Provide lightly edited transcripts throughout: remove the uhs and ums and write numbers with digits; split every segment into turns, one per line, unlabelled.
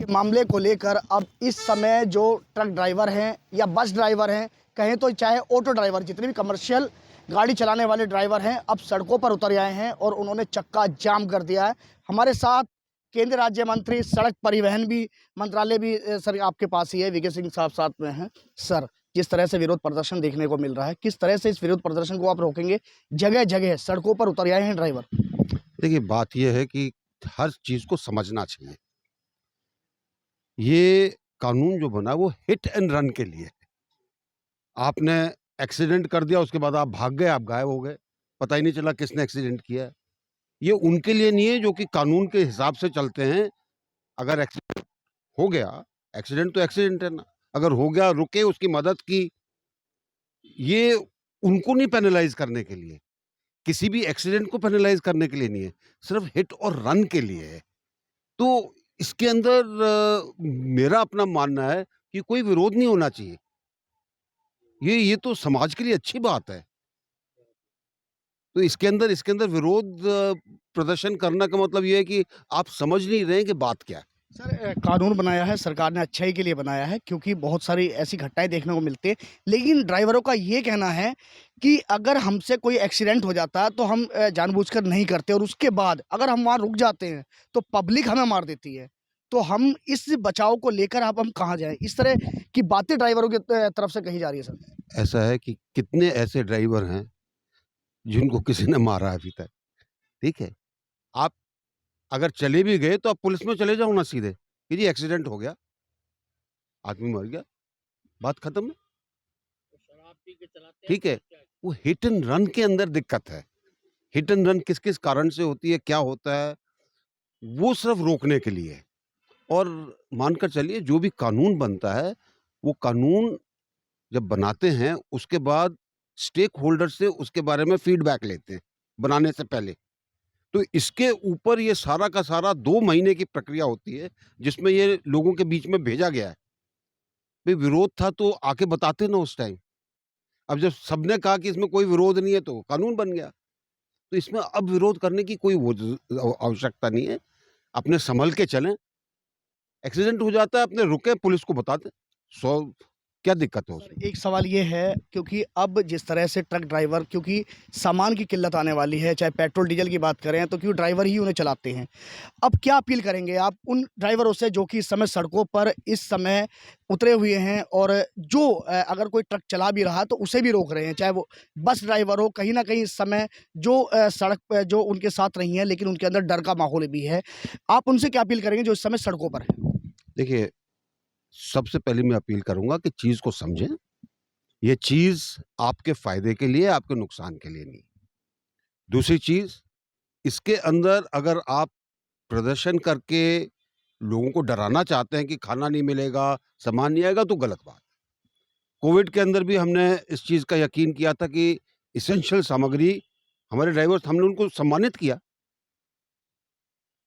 मामले को लेकर अब इस समय जो ट्रक ड्राइवर हैं या बस ड्राइवर हैं, कहें तो चाहे ऑटो ड्राइवर, जितने भी कमर्शियल गाड़ी चलाने वाले ड्राइवर हैं, अब सड़कों पर उतर आए हैं और उन्होंने चक्का जाम कर दिया है। हमारे साथ केंद्रीय राज्य मंत्री सड़क परिवहन भी मंत्रालय भी सर आपके पास ही है, वीके सिंह साहब साथ में हैं। सर, जिस तरह से विरोध प्रदर्शन देखने को मिल रहा है, किस तरह से इस विरोध प्रदर्शन को आप रोकेंगे? जगह जगह सड़कों पर उतर आए हैं ड्राइवर।
देखिए, बात यह है कि हर चीज़ को समझना चाहिए। ये कानून जो बना वो हिट एंड रन के लिए है। आपने एक्सीडेंट कर दिया, उसके बाद आप भाग गए, आप गायब हो गए, पता ही नहीं चला किसने एक्सीडेंट किया है। ये उनके लिए नहीं है जो कि कानून के हिसाब से चलते हैं। अगर एक्सीडेंट हो गया, एक्सीडेंट तो एक्सीडेंट है ना, अगर हो गया, रुके, उसकी मदद की, ये उनको नहीं पेनलाइज करने के लिए, किसी भी एक्सीडेंट को पेनलाइज करने के लिए नहीं है, सिर्फ हिट और रन के लिए है। तो इसके अंदर मेरा अपना मानना है कि कोई विरोध नहीं होना चाहिए। ये तो समाज के लिए अच्छी बात है। तो इसके अंदर विरोध प्रदर्शन करना का मतलब ये है कि आप समझ नहीं रहे हैं कि बात क्या है।
सर, कानून बनाया है सरकार ने, अच्छाई के लिए बनाया है, क्योंकि बहुत सारी ऐसी घटनाएं देखने को मिलती है। लेकिन ड्राइवरों का ये कहना है कि अगर हमसे कोई एक्सीडेंट हो जाता है तो हम जानबूझकर नहीं करते, और उसके बाद अगर हम वहाँ रुक जाते हैं तो पब्लिक हमें मार देती है। तो हम इस बचाव को लेकर अब हम कहाँ जाएं? इस तरह की बातें ड्राइवरों की तरफ से कही जा रही है। सर,
ऐसा है कि कितने ऐसे ड्राइवर हैं जिनको किसी ने मारा है अभी तक, ठीक है? आप अगर चले भी गए तो आप पुलिस में चले जाओ ना सीधे कि जी एक्सीडेंट हो गया, आदमी मर गया, बात खत्म है, ठीक है? वो हिट एंड रन के अंदर दिक्कत है। हिट एंड रन किस किस कारण से होती है, क्या होता है, वो सिर्फ रोकने के लिए है। और मानकर चलिए, जो भी कानून बनता है, वो कानून जब बनाते हैं उसके बाद स्टेक होल्डर से उसके बारे में फीडबैक लेते हैं बनाने से पहले। तो इसके ऊपर ये सारा का सारा 2 महीने की प्रक्रिया होती है, जिसमें ये लोगों के बीच में भेजा गया है। भाई, विरोध था तो आके बताते ना उस टाइम। अब जब सबने कहा कि इसमें कोई विरोध नहीं है तो कानून बन गया। तो इसमें अब विरोध करने की कोई आवश्यकता नहीं है। अपने संभल के चलें। एक्सीडेंट हो जाता है, अपने रुके, पुलिस को बता दें। क्या दिक्कत है उसमें?
एक सवाल ये है, क्योंकि अब जिस तरह से ट्रक ड्राइवर, क्योंकि सामान की किल्लत आने वाली है, चाहे पेट्रोल डीजल की बात करें, तो क्यों ड्राइवर ही उन्हें चलाते हैं। अब क्या अपील करेंगे आप उन ड्राइवरों से जो कि इस समय सड़कों पर इस समय उतरे हुए हैं, और जो अगर कोई ट्रक चला भी रहा तो उसे भी रोक रहे हैं, चाहे वो बस ड्राइवर हो, कहीं ना कहीं इस समय जो सड़क पर जो उनके साथ नहीं है, लेकिन उनके अंदर डर का माहौल भी है। आप उनसे क्या अपील करेंगे जो इस समय सड़कों पर है?
देखिए, सबसे पहले मैं अपील करूंगा कि चीज को समझें। ये चीज आपके फायदे के लिए, आपके नुकसान के लिए नहीं। दूसरी चीज, इसके अंदर अगर आप प्रदर्शन करके लोगों को डराना चाहते हैं कि खाना नहीं मिलेगा, सामान नहीं आएगा, तो गलत बात। कोविड के अंदर भी हमने इस चीज का यकीन किया था कि इसेंशियल सामग्री, हमारे ड्राइवर्स, हमने उनको सम्मानित किया।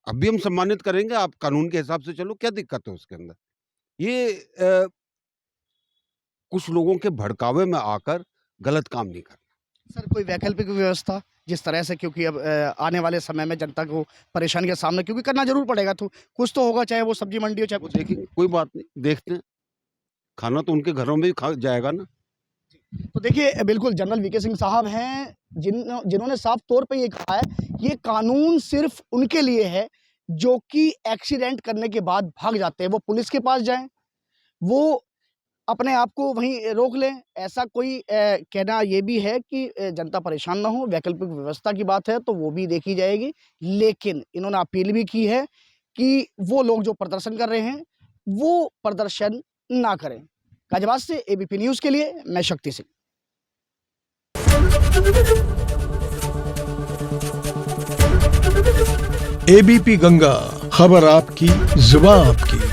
अब भी हम सम्मानित करेंगे। आप कानून के हिसाब से चलो, क्या दिक्कत है उसके अंदर? ये कुछ लोगों के भड़कावे में आकर गलत काम नहीं करना।
सर, कोई वैकल्पिक व्यवस्था जिस तरह से, क्योंकि अब आने वाले समय में जनता को परेशानी का सामना क्योंकि करना जरूर पड़ेगा, तो कुछ तो होगा, चाहे वो सब्जी मंडी हो, चाहे
वो
कुछ।
देखेंगे, कोई बात नहीं, देखते हैं। खाना तो उनके घरों में भी खा जाएगा ना।
तो देखिए, बिल्कुल जनरल वीके सिंह साहब हैं जिन्होंने साफ तौर पे ये कहा है, ये कानून सिर्फ उनके लिए है जो कि एक्सीडेंट करने के बाद भाग जाते हैं। वो पुलिस के पास जाएं, वो अपने आप को वहीं रोक लें। ऐसा कोई कहना ये भी है कि जनता परेशान ना हो। वैकल्पिक व्यवस्था की बात है तो वो भी देखी जाएगी, लेकिन इन्होंने अपील भी की है कि वो लोग जो प्रदर्शन कर रहे हैं वो प्रदर्शन ना करें। गाजियाबाद से एबीपी न्यूज़ के लिए मैं शक्ति सिंह।
एबीपी गंगा, खबर आपकी, जुबान आपकी।